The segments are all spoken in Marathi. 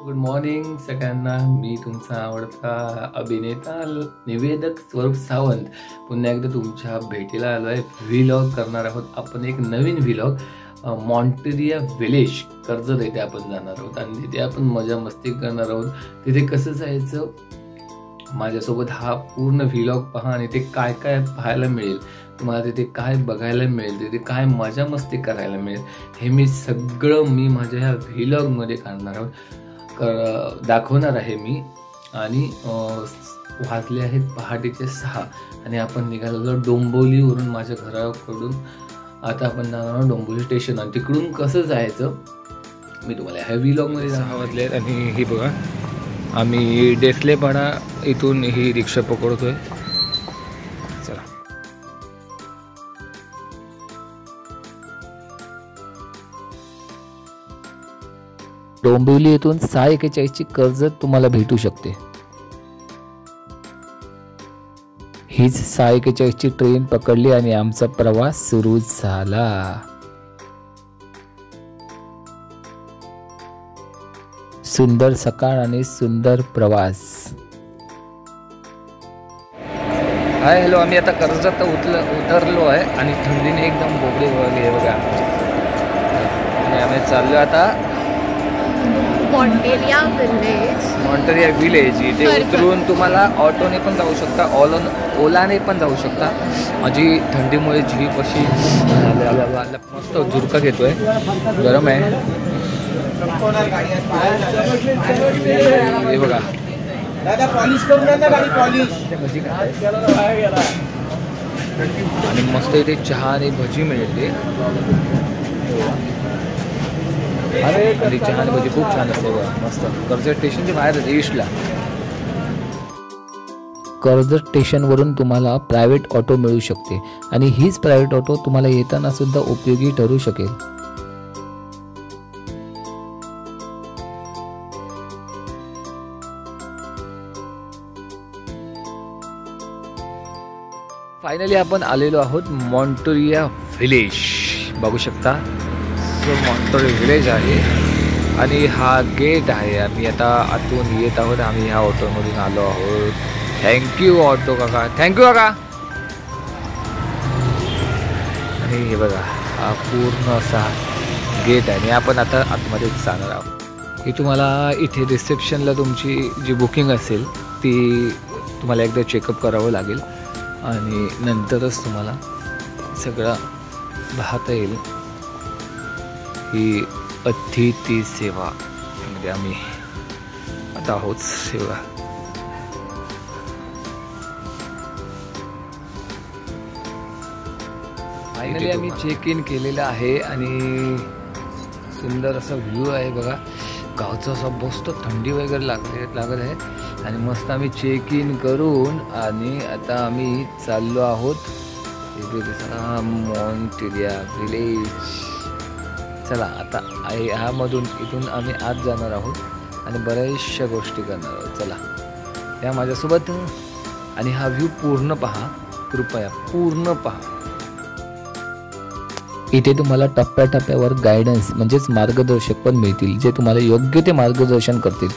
गुड मॉर्निंग सगळ्यांना. मी तुमचा आवडता अभिनेता निवेदक स्वरूप सावंत पुन्हा एकदा तुमच्या भेटीला आलो आहे. व्हिलॉग करणार आहोत आपण, एक नवीन व्हिलॉग. मॉन्टेरिया विलेज कर्जत येथे आपण जाणार आहोत आणि तिथे आपण मजा मस्ती करणार आहोत. तिथे कसं जायचं, माझ्यासोबत हा पूर्ण व्हिलॉग पहा आणि ते काय काय पाहायला मिळेल तुम्हाला, तिथे काय बघायला मिळेल, तिथे काय मजा मस्ती करायला मिळेल, हे मी सगळं माझ्या ह्या व्हिलॉगमध्ये काढणार आहोत, दाखवणार आहे मी. आणि वाजले आहेत पहाटेचे 6 आणि आपण निघालेलो डोंबिवलीवरून, माझ्या घराकडून. आता आपण जाणार आहोत डोंबिवली स्टेशन आणि तिकडून कसं जायचं मी तुम्हाला ह्या व्हिलॉगमध्ये 6 वाजले आहेत. आणि ही बघा, आम्ही डेसलेपाडा इथून ही रिक्षा पकडतोय. चला, डोंबिवली येथून 6:41ची कर्जत तुम्हाला भेटू शकते. हीच 6:41ची ट्रेन पकडली आणि आमचा प्रवास सुरू झाला. सुंदर सकाळ आणि सुंदर प्रवास. हाय हॅलो, आम्ही आता कर्जत उतरलो आहे आणि थंडीने एकदम बोबडे वळले बघा. आणि आम्ही चाललो आता मॉन्टेरिया विलेज. इथे उतरून तुम्हाला ऑटोने पण जाऊ शकता, ओलाने पण जाऊ शकता. माझी थंडीमुळे जीभ अशी मस्त झुरका घेतोय, गरम आहे. हे बघा, आणि मस्त इथे चहा आणि भजी मिळते. आणि चहा आणि भजी खूप छान असते बघा, मस्त. कर्जत स्टेशनच्या बाहेर ईस्टला. कर्जत स्टेशनवरून तुम्हाला प्रायव्हेट ऑटो मिळू शकते आणि हीच प्रायव्हेट ऑटो तुम्हाला येताना सुद्धा उपयोगी ठरू शकेल. फायनली आपण आलेलो आहोत मॉन्टेरिया विलेज. बघू शकता, मॉन्टेरिया विलेज आहे आणि हा गेट आहे. आम्ही आता आतून येत आहोत. आम्ही ह्या ऑटोमधून आलो आहोत. थँक्यू ऑटो काका, थँक्यू काका. आणि हे बघा, हा पूर्ण असा गेट आहे आणि आपण आता आतमध्ये जाणार आहोत. हे तुम्हाला इथे रिसेप्शनला तुमची जी बुकिंग असेल ती तुम्हाला एकदा चेकअप करावं लागेल आणि नंतरच तुम्हाला सगळं पाहता येईल. ही अतिथी सेवा म्हणजे आम्ही आता आहोत सेवा. फायनली आम्ही चेक इन केलेलं आहे आणि सुंदर असा व्ह्यू आहे बघा. गावचा असा मस्त थंडी वगैरे लागत आहे आणि मस्त आम्ही चेक इन करून आणि आता आम्ही चाललो आहोत मॉन्टेरिया विलेज. चला, आता ह्यामधून इथून आम्ही आत जाणार आहोत आणि बऱ्याचशा गोष्टी करणार आहोत. चला, या माझ्यासोबत आणि हा व्ह्यू पूर्ण पहा, कृपया पूर्ण पहा. इथे तुम्हाला टप्प्याटप्प्यावर गायडन्स म्हणजेच मार्गदर्शक पण मिळतील, जे तुम्हाला योग्य ते मार्गदर्शन करतील.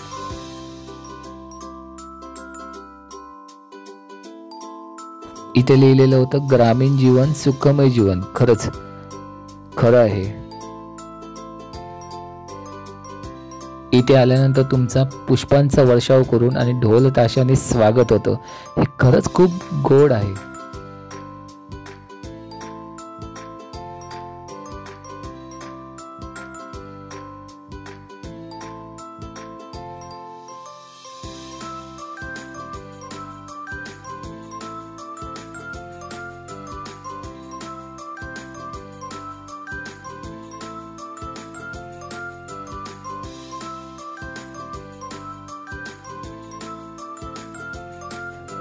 इथे लिहिलेलं होतं, ग्रामीण जीवन सुखमय जीवन. खरंच खरं आहे. इथे आल्यानंतर तुमचा पुष्पांचा वर्षाव करून आणि ढोल ताशाने स्वागत होतं. हे खरंच खूप गोड आहे.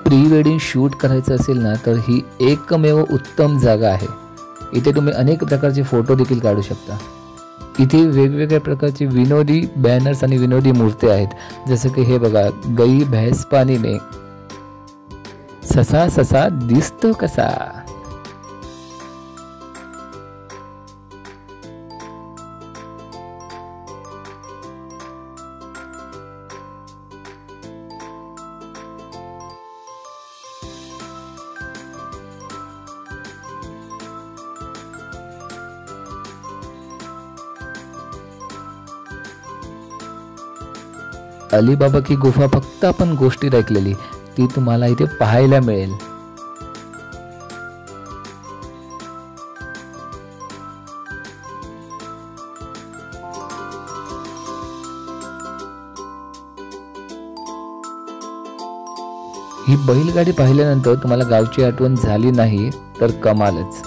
प्री वेडिंग शूट करायचं असेल ना, तर ही एकमेव उत्तम जागा आहे. इथे तुम्ही अनेक प्रकारचे फोटो देखील काढू शकता. इथे वेगवेगळ्या प्रकारचे विनोदी बॅनर्स आणि विनोदी मूर्ती आहेत. जसं की हे बघा, गई भैंस पाणीने, ससा ससा दिसतो कसा. अलीबाबा की गुफा फक्त आपण गोष्टीत ऐकलेली, ती तुम्हाला इथे पाहायला मिळेल. ही बैलगाडी पाहिल्यानंतर तुम्हाला गावची आठवण झाली नाही तर कमालच.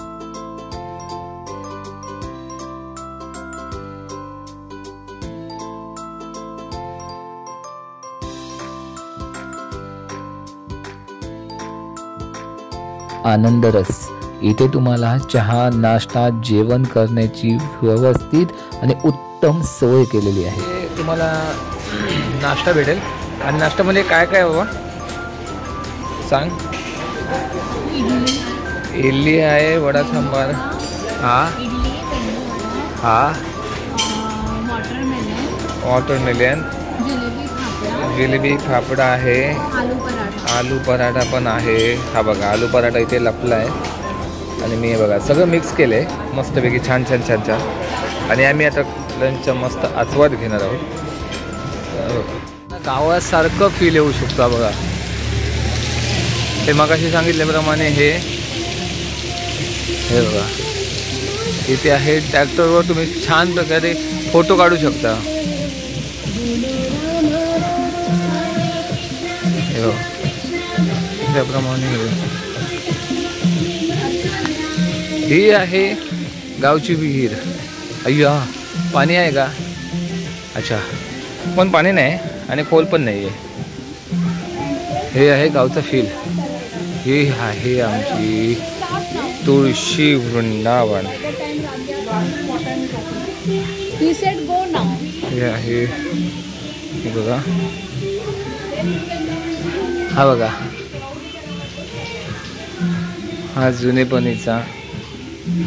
आनंद रस, इथे तुम्हाला चहा, नाश्ता, जेवण करण्याची व्यवस्थित आणि उत्तम सोय केलेली आहे. तुम्हाला नाश्ता भेटेल. आणि नाश्त्यामध्ये काय काय बाबा सांग. इडली आहे, वडा सांबार, वॉटरमेलन, जिलेबी फाफडा आहे, आलू पराठा पण आहे. हा बघा आलू पराठा इथे लपला आहे. आणि मी बघा सगळं मिक्स केलं आहे मस्तपैकी, छान छान छान छान. आणि आम्ही आता लंचचा मस्त आस्वाद घेणार आहोत. गावासारखं फील येऊ शकतो बघा. ते मगाशी सांगितल्याप्रमाणे हे बघा इथे आहे. ट्रॅक्टरवर तुम्ही छान प्रकारे फोटो काढू शकता. त्याप्रमाणे ही आहे गावची विहीर. अय्या पाणी आहे का? अच्छा, पण पाणी नाही आणि खोल पण नाही आहे. हे आहे गावचा फील. हे आहे आमची तुळशी वृंदावन. हे आहे, हे बघा, हा बघा हा जुनेपणीचा.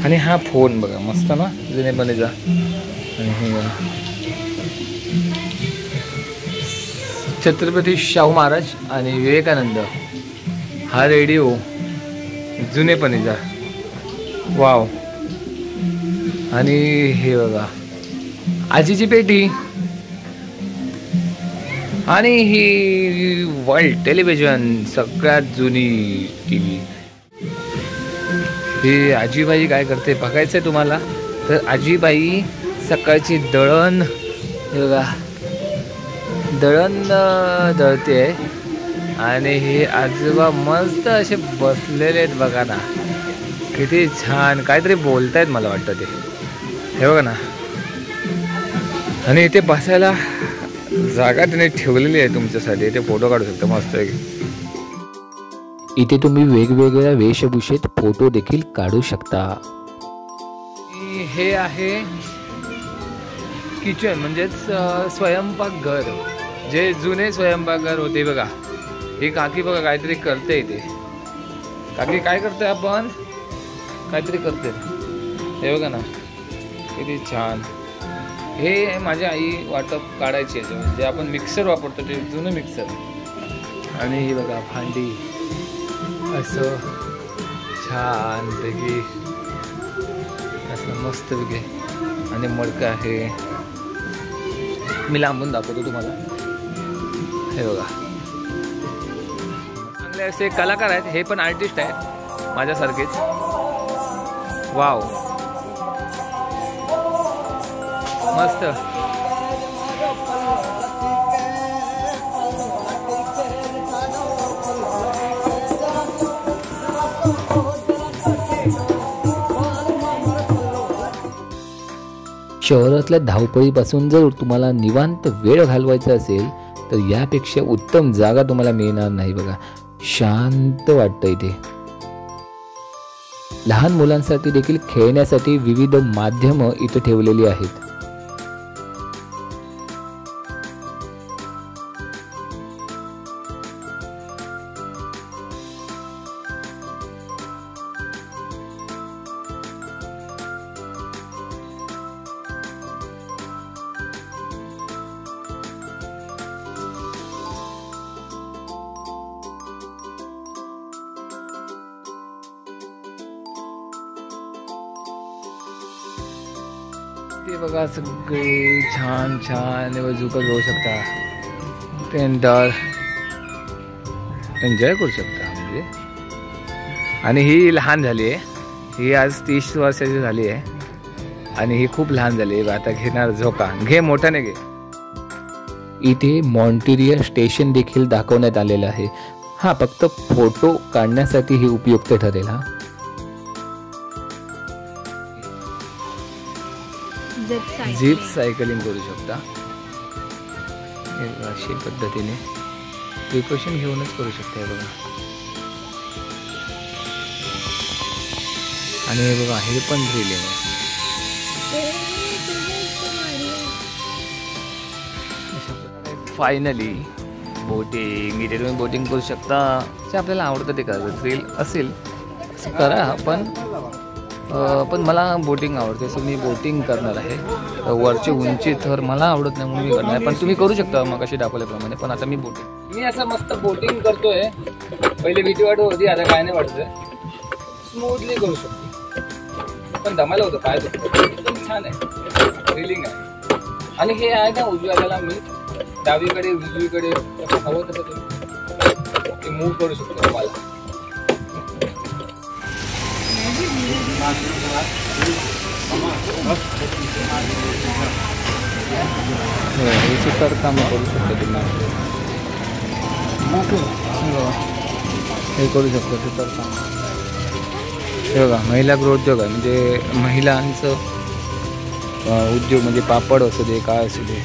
आणि हा फोन बघा मस्त ना जुनेपणीचा. आणि हे छत्रपती शाहू महाराज आणि विवेकानंद. हा रेडिओ जुनेपणीचा, वाव. आणि हे बघा आजीची पेटी. आणि ही वर्ल्ड टेलिव्हिजन, सगळ्यात जुनी TV. ही आजीबाई काय करते बघायचंय तुम्हाला तर आजीबाई सकाळची दळण, हे बघा दळण दळते. आणि हे आजोबा मस्त असे बसलेले आहेत बघा ना, किती छान काहीतरी बोलतायत मला वाटतं ते. हे बघा ना. आणि इथे बसायला जागा त्याने ठेवलेली आहे तुमच्यासाठी. इथे फोटो काढू शकता मस्त. इथे तुम्ही वेगवेगळ्या वेशभूषेत फोटो देखील काढू शकता. हे आहे किचन, म्हणजेच स्वयंपाकघर. जे जुने स्वयंपाकघर होते बघा. ही काकी बघा काहीतरी करते इथे. काकी काय करते? आपण काहीतरी करते. हे बघा ना किती छान. हे माझी आई वाटप काढायची आहे, म्हणजे आपण मिक्सर वापरतो ते जुनं मिक्सर. आणि ही बघा भांडी असं छानपैकी असं मस्तपैकी. आणि मडकं आहे, मी लांबून दाखवतो तुम्हाला. हे बघा चांगले असे कलाकार आहेत. हे पण आर्टिस्ट आहेत माझ्यासारखेच. वाव मस्त. शहरातल्या धावपळीपासून जर तुम्हाला निवांत वेळ घालवायचा असेल तर यापेक्षा उत्तम जागा तुम्हाला मिळणार नाही बघा. शांत वाटतं इथे. लहान मुलांसाठी देखील खेळण्यासाठी विविध माध्यमं इथे ठेवलेली आहेत. ते बघा सगळे छान छान बाजूकडे जाऊ शकता. टेंडर एन्जॉय करू शकता म्हणजे. आणि ही लहान झाली आहे, ही आज 30 वर्षाची झाली आहे आणि ही खूप लहान झाली आहे. आता घेणार झोका. घे, मोठ्याने घे. इथे मॉन्टिरियल स्टेशन देखील दाखवण्यात आलेलं आहे. हा फक्त फोटो काढण्यासाठी ही उपयुक्त ठरेल. हा जीप सायकलिंग करू शकता अशी पद्धतीने, प्रिकॉशन घेऊनच करू शकता. हे बघा, आणि हे बघा, हे पण थ्रिलिंग आहे. Finally boating. इथे तुम्ही बोटिंग करू शकता. जे आपल्याला आवडतं ते करायचं. थ्रिल असेल करा, पण मला बोटिंग आवडते, सो मी बोटिंग करणार आहे. वरची उंची तर मला आवडत नाही म्हणून मी करणार आहे, पण तुम्ही करू शकता मग अशी दाखवल्याप्रमाणे. पण आता मी असं मस्त बोटिंग करतोय. पहिले भीती वाटत होती, आता काय नाही वाटत. स्मूथली करू शकतो, पण दमायला होतं पाय दुखतो. एकदम छान आहे, थ्रिलिंग आहे. आणि हे आहे ना उजव्या हाताला मी डावीकडे उजवीकडे हवं तसं ते मूव्ह करू शकतो. मला हे सुतार काम करू शकतो तुम्ही. हे करू शकतो सुतार काम. हे बघा, महिला गृहोद्योग आहे, म्हणजे महिलांचं उद्योग, म्हणजे पापड असू दे, काय असू दे.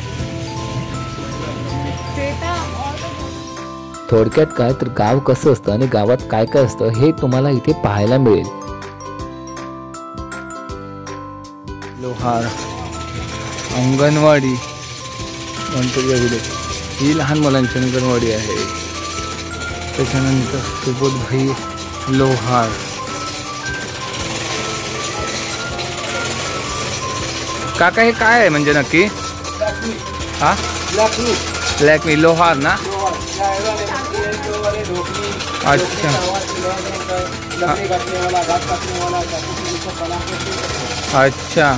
थोडक्यात काय तर गाव कसं असतं आणि गावात काय काय असतं हे तुम्हाला इथे पाहायला मिळेल. लोहार अंगणवाडी, ही लहान मुलांची अंगणवाडी आहे. त्याच्यानंतर सुबोधभाई लोहार. काका हे काय आहे म्हणजे नक्की? हा, ब्लॅकमी लोहार ना. अच्छा, अच्छा.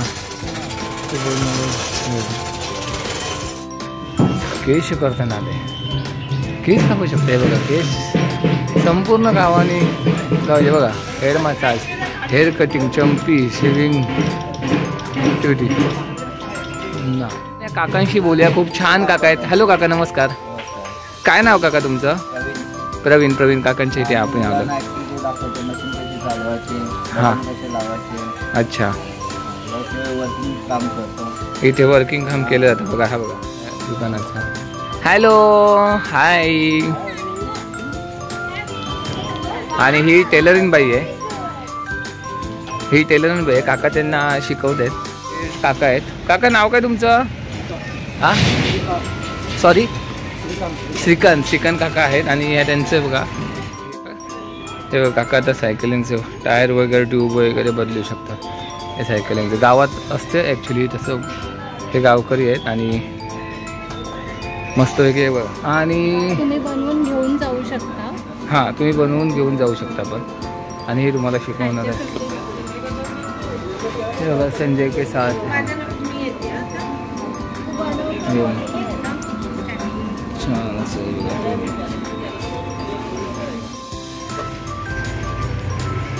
केश करताना आले, केस टाकू शकते. बघा, केस संपूर्ण गावाने लावले. बघा, hair massage, hair cutting, champi, shaving activity ना. काकांशी बोलूया. खूप छान काका आहेत. हॅलो काका, नमस्कार. काय नाव काका तुमचं? प्रवीण. प्रवीण काकांच्या इथे आपण आलो. हां, अच्छा. इथे वर्किंग काम केलं जातं. बघा, हा बघा दुकानाचा. हॅलो, हाय. आणि ही टेलरिंग बाई आहे. ही टेलरिंग बाई आहे. काका त्यांना शिकवत आहेत. काका आहेत. काका नाव काय तुमचं? हां, सॉरी, श्रीकांत. श्रीकांत काका आहेत. आणि या त्यांचं बघा, ते बघा काका आता सायकलिंगचं टायर वगैरे, ट्यूब वगैरे बदलू शकतात. हे सायकलिंगचं गावात असते ॲक्च्युली, तसं ते गावकरी आहेत. आणि मस्त वेगळे बघा. आणि तुम्ही बनवून घेऊन जाऊ शकता. हां, तुम्ही बनवून घेऊन जाऊ शकता पण. आणि हे तुम्हाला शिकवणार आहे. हे बघा, संजय के साथ छान असं.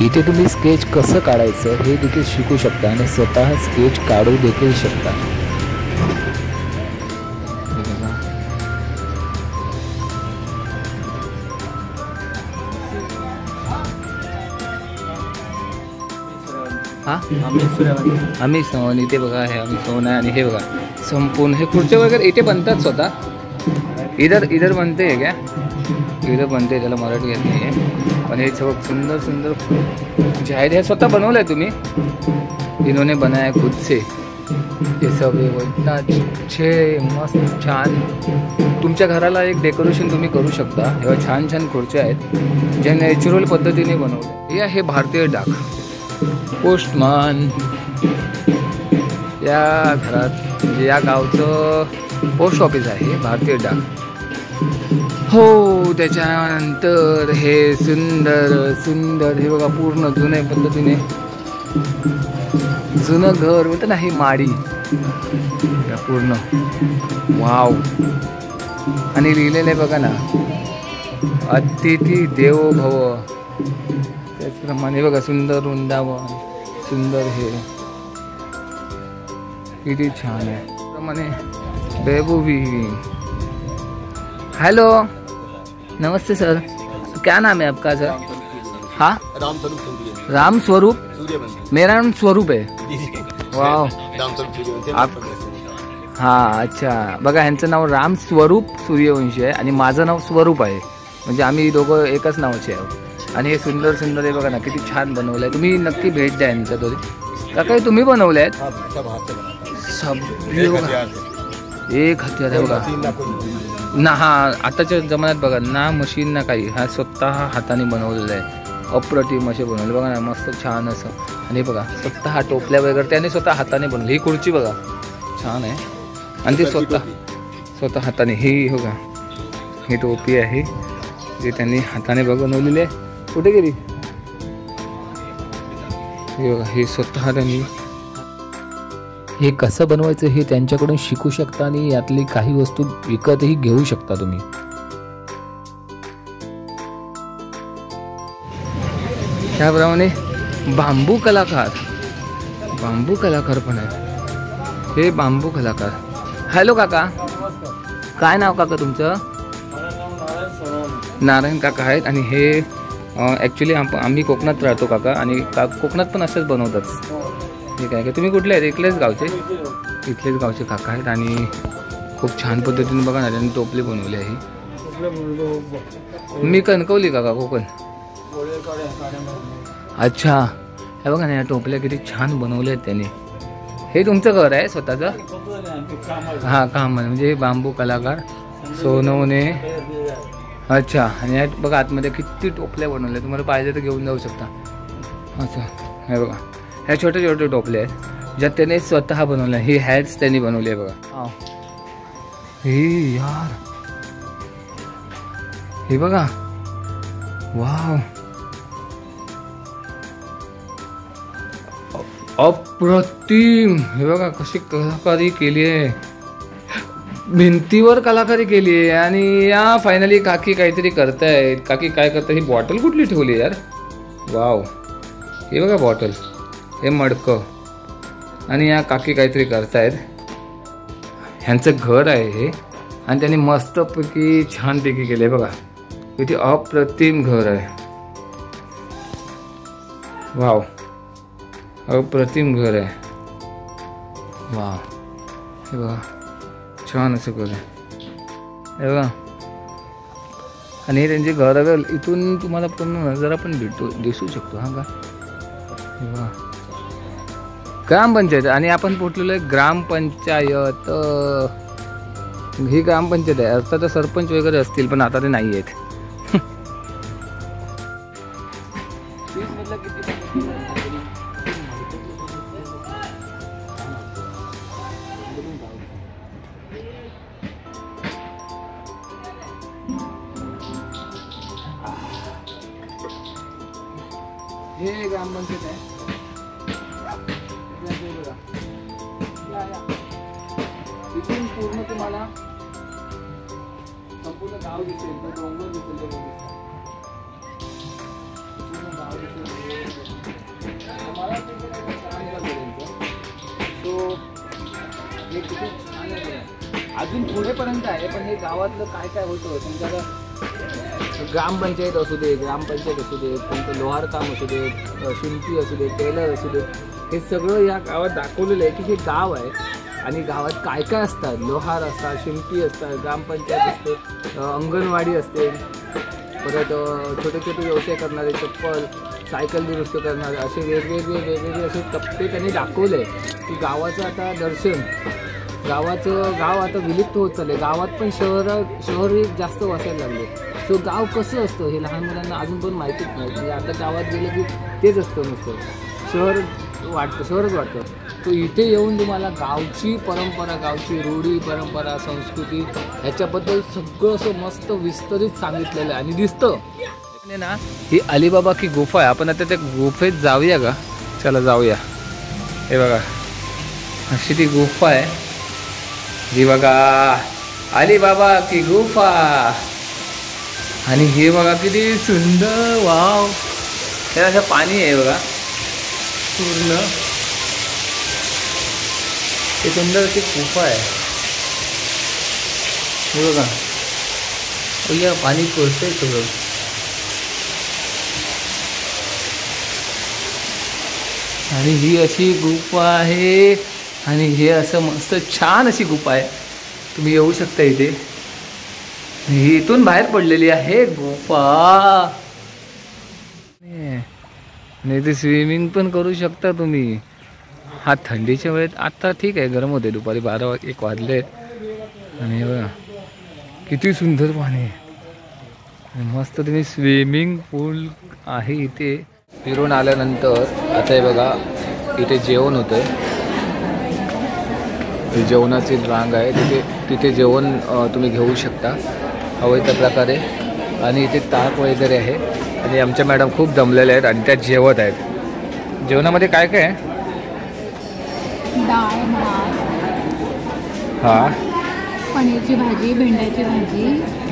इथे तुम्ही स्केच कसं काढायचं हे देखील शिकू शकता आणि स्वतः स्केच काढू देखील शकता. आम्ही सोन. इथे बघा, हे आम्ही सोन आहे. आणि हे बघा संपूर्ण हे खुर्च्या वगैरे इथे बनतात स्वतः. इधर बनते आहे क्या? इधर बनते, त्याला मराठी येत नाही आहे. पण हे सगळं सुंदर सुंदर जे आहे हे स्वतः बनवलं आहे तुम्ही. इन्होंने बनाया खुद से. हे सब इतना अच्छे, मस्त, छान. तुमच्या घराला एक डेकोरेशन तुम्ही करू शकता. हे छान छान खुर्च्या आहेत ज्या नॅचरल पद्धतीने बनवल्या. हे भारतीय डाक पोस्टमन. या घरात म्हणजे या गावचं पोस्ट ऑफिस आहे, भारतीय डाक. हो, त्याच्यानंतर हे सुंदर सुंदर हे बघा, पूर्ण जुन्या पद्धतीने जुनं घर होतं ना, हे माडी पूर्ण. वाव, आणि लिहिलेलं आहे बघा ना, अतिथी देवो भव. त्याचप्रमाणे बघा सुंदर वृंदावन, सुंदर हे किती छान आहे. त्याप्रमाणे बेबूबी. हेलो नमस्ते सर, क्या नाम है आपका सर? हाँ राम स्वरूप. मेरा नाम स्वरूप है. वाव आप हां अच्छा. बघा ह्यांचं नाव राम स्वरूप सूर्यवंशी आहे आणि माझं नाव स्वरूप आहे. म्हणजे आम्ही दोघं एकाच नावाचे आहोत. आणि हे सुंदर सुंदर आहे बघा ना, किती छान बनवलं आहे. तुम्ही नक्की भेट द्या यांच्या दोरी. का काही तुम्ही बनवले आहेत? एक हत्यार आहे बघा ना. हा आताच्या जमान्यात बघा ना मशीन ना काही, हा स्वतः हाताने बनवलेला आहे. अप्रतिम असे बनवले बघा ना, मस्त छान असं. आणि बघा स्वतः टोपल्या वगैरे त्याने स्वतः हाताने बनवली. ही खुर्ची बघा छान आहे आणि ती स्वतः हाताने. ही बघा ही टोपी आहे जी त्यांनी हाताने बनवलेली आहे. कुठे गेली? हे बघा ही स्वतः हाताने. हे कसं बनवायचं हे त्यांच्याकडून शिकू शकता आणि यातली काही वस्तू विकतही घेऊ शकता तुम्ही. त्याप्रमाणे बांबू कलाकार पण आहेत. हे बांबू कलाकार. हॅलो काका, काय नाव काका तुमचं? नारायण काका आहेत. आणि हे ॲक्च्युली आम्ही कोकणात राहतो काका, आणि कोकणात पण असंच बनवतात. ठीक आहे का? तुम्ही कुठले आहेत? इथलेच गावचे काका आहेत. आणि खूप छान पद्धतीने बघा ना त्यांनी टोपली बनवली आहे. मी कणकवली काका, कोकण. अच्छा हे बघा ना, या टोपल्या किती छान बनवल्या आहेत त्यांनी. हे तुमचं घर आहे स्वतःचं? हां काम म्हणजे हे बांबू कलाकार सोनवणे. अच्छा. आणि या बघा आतमध्ये किती टोपल्या बनवल्या, तुम्हाला पाहिजे तर घेऊन जाऊ शकता. अच्छा हे बघा ह्या छोटे छोटे टोपले आहेत ज्यात त्याने स्वतः बनवल्या. ही हॅट्स त्यांनी बनवली आहे बघा. हे यार हे बघा वाव अप्रतिम. हे बघा कशी कलाकारी केली आहे, भिंतीवर कलाकारी केली आहे. आणि या फायनली काकी काहीतरी करतायत. काकी काय करताय? ही बॉटल कुठली ठेवली यार? वाव हे बघा बॉटल, हे मडकं. आणि या काकी काहीतरी करतायत. ह्यांचं घर आहे हे आणि त्यांनी मस्तपैकी छानपैकी केले बघा. किती अप्रतिम घर आहे. वाव अप्रतिम घर आहे. वाव हे बघा छान असं घर आहे हे बघा. आणि हे त्यांचे घर इथून तुम्हाला पूर्ण नजारा पण दिसू शकतो. हा का हे बघा ग्रामपंचायत. आणि आपण पोचलेलो आहे ग्रामपंचायत. ही ग्रामपंचायत आहे. अर्थात सरपंच वगैरे असतील पण आता ते नाही आहेत. हे ग्रामपंचायत आहे. इथून पूर्ण तुम्हाला संपूर्ण गाव दिसेल, डोंगर दिसेल, पूर्ण गाव दिसेल. सो हे किती छान आहे. अजून पुढेपर्यंत आहे पण हे गावातलं काय काय होतं तुमच्याकडं, ग्रामपंचायत असू दे, कोणतं लोहार काम असू दे, शिंपी असू दे, टेलर असू दे, हे सगळं या गावात दाखवलेलं आहे की हे गाव आहे. आणि गावात काय काय असतात, लोहार असतात, शिंपी असतात, ग्रामपंचायत असते, अंगणवाडी असते, परत छोटे छोटे व्यवसाय करणारे, चप्पल सायकल दुरुस्त करणारे, असे वेगवेगळे असे टप्पे त्यांनी दाखवले की गावाचं आता दर्शन, गाव आता विलुप्त होत चालले. गावात पण शहर जास्त वसायला लागले. सो गाव कसं असतं हे लहान मुलांना अजून पण माहितीच नाही. म्हणजे आता गावात गेलं की तेच असतं, नुसतं शहरच वाटतं. तो इथे येऊन तुम्हाला गावची परंपरा, गावची रूढी परंपरा, संस्कृती ह्याच्याबद्दल सगळं असं मस्त विस्तरित सांगितलेलं आहे. आणि दिसतं ना ही अलीबाबा की गुफा आहे. आपण आता त्या गुफेत जाऊया का? चला जाऊया. हे बघा अशी ती गुफा आहे जी बघा अलीबाबा की गुफा. आणि हे बघा किती सुंदर, वाव. हे असं पाणी आहे बघा पूर्ण. हे सुंदर अशी गुफा आहे. हे बघा, या पाणी कोसतंय सगळं. आणि ही अशी गुफा आहे. आणि हे असं मस्त छान अशी गुफा आहे. तुम्ही येऊ शकता इथे. ही इथून बाहेर पडलेली आहे गुफा. आणि इथे स्विमिंग पण करू शकता तुम्ही. हा थंडीच्या वेळेत, आता ठीक आहे गरम होते, दुपारी 12-1 वाजले. आणि बघा किती सुंदर पाणी आहे. मस्त तुम्ही स्विमिंग पूल आहे इथे. फिरून आल्यानंतर आता हे बघा इथे जेवण होतं. जेवणाची रांग आहे तिथे जेवण तुम्ही घेऊ शकता हवं त्या प्रकारे. आणि इथे ताक वगैरे आहे. आणि आमच्या मॅडम खूप दमलेल्या आहेत आणि त्या जेवत आहेत. जेवणामध्ये काय काय आहे? डाळ, भात, हां, पनीरची भाजी, भेंड्याची भाजी.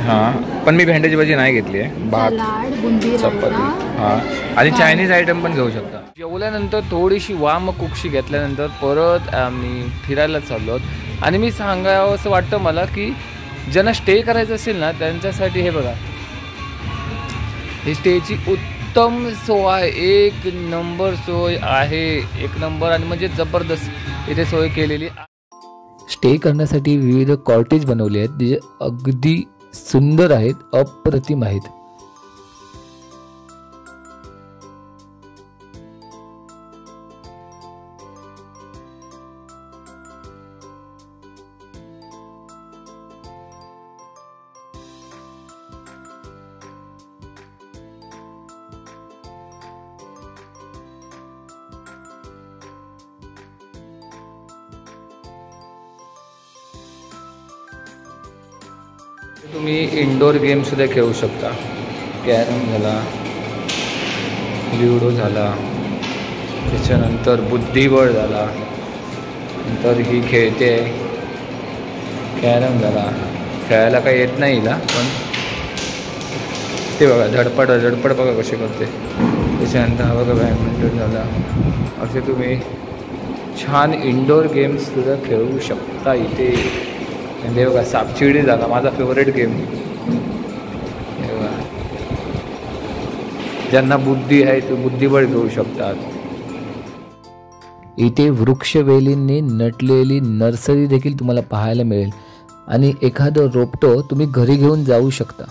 हां, पण मी भेंड्याची भाजी नाही घेतली आहे. भात, सलाड, बुंदी, चपाती, हां, आणि चायनीज आयटम पण घेऊ शकता. जेवल्यानंतर थोडीशी वाम कुक्षी घेतल्यानंतर परत आम्ही फिरायला चाललो. आणि मी सांगावं असं वाटतं मला की ज्यांना स्टे करायचं असेल ना त्यांच्यासाठी हे बघा, ही स्टेची उत्तम सोय, 1 नंबर सोय आहे. 1 नंबर आणि म्हणजे जबरदस्त इथे सोय केलेली. स्टे करण्यासाठी विविध कॉटेज बनवले आहेत जे अगदी सुंदर आहेत, अप्रतिम आहेत. तुम्ही इंडोर गेम सुद्धा खेळू शकता. कॅरम झाला, ल्युडो झाला, त्याच्यानंतर बुद्धिबळ झाला, नंतर ही खेळते कॅरम झाला. खेळायला काही येत नाही हिला, पण ते बघा धडपड बघा कशी करते. त्याच्यानंतर हा बघा बॅडमिंटन झाला. असे तुम्ही छान इंडोर गेम्ससुद्धा खेळू शकता इथे. म्हणजे बघा सापशिडी झाला, माझा फेवरेट गेम. ज्यांना बुद्धी आहे ते बुद्धिबळ घेऊ शकतात. इथे वृक्षवेलींनी नटलेली नर्सरी देखील तुम्हाला पाहायला मिळेल. आणि एखादं रोपटं तुम्ही घरी घेऊन जाऊ शकता.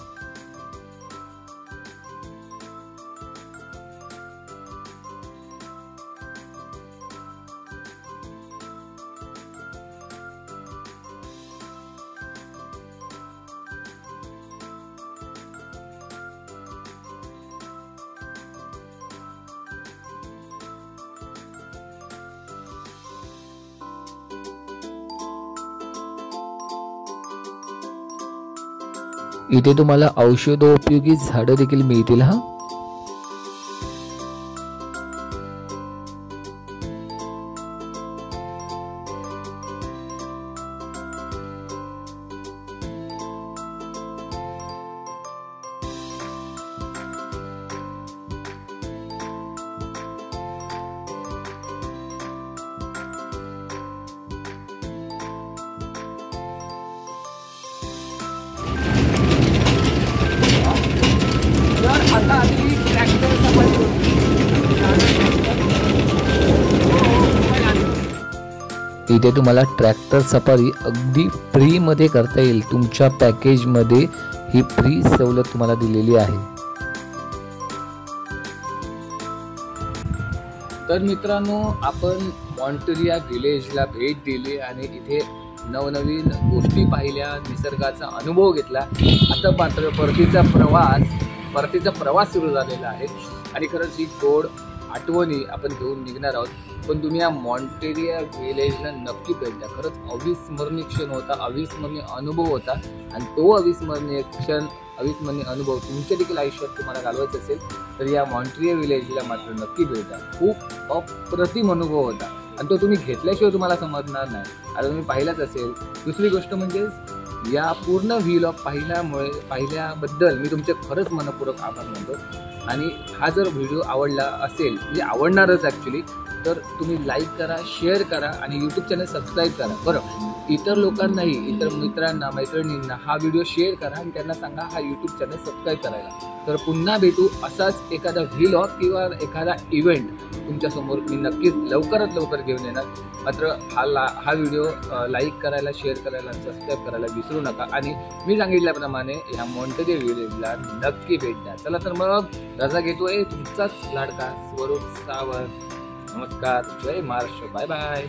इथे तुम्हाला औषधोपयोगी झाडं देखील मिळतील. हा इथे तुम्हाला ट्रॅक्टर सफारी अगदी फ्रीमध्ये करता येईल. तुमच्या पॅकेजमध्ये ही फ्री सवलत तुम्हाला दिलेली आहे. तर मित्रांनो, आपण मॉन्टेरिया विलेजला भेट दिली आणि इथे नवनवीन गोष्टी पाहिल्या, निसर्गाचा अनुभव घेतला. आता मात्र परतीचा प्रवास सुरू झालेला आहे. आणि खरंच ही गोड आठवणी आपण घेऊन निघणार आहोत. पण तुम्ही या मॉन्टेरिया विलेजला नक्की भेट द्या. खरंच अविस्मरणीय क्षण होता, अविस्मरणीय अनुभव होता. आणि तो अविस्मरणीय क्षण, अविस्मरणीय अनुभव तुमच्या देखील आयुष्यात तुम्हाला घालवायचा असेल तर या मॉन्टेरिया विलेजला मात्र नक्की भेट द्या. खूप अप्रतिम अनुभव होता आणि तो तुम्ही घेतल्याशिवाय तुम्हाला समजणार नाही. आता तुम्ही पाहिलाच असेल. दुसरी गोष्ट म्हणजे या पूर्ण व्लॉग पाहिल्याबद्दल मी तुमचे खरंच मनपूर्वक आभार मानतो. आणि हा जर व्हिडिओ आवडला असेल, म्हणजे आवडणारच ॲक्च्युली, तर तुम्ही लाईक करा, शेअर करा आणि यूट्यूब चॅनल सबस्क्राईब करा. बरं, इतर लोकांनाही, इतर मित्रांना, मैत्रिणींना हा व्हिडिओ शेअर करा आणि त्यांना सांगा हा यूट्यूब चॅनल सबस्क्राईब करायला. तर पुन्हा भेटू असाच एखादा व्लॉग किंवा एखादा इव्हेंट तुमच्यासमोर मी नक्कीच लवकरात लवकर घेऊन येणार. मात्र हा व्हिडिओ लाईक करायला, शेअर करायला, सबस्क्राईब करायला विसरू नका. आणि मी सांगितल्याप्रमाणे ह्या मॉन्टेदेव व्हिलेजला नक्की भेट द्या. चला तर मग रजा घेतोय तुमचाच लाडका स्वरूप सावंत. नमस्कार, जय महाराष्ट्र, बाय बाय.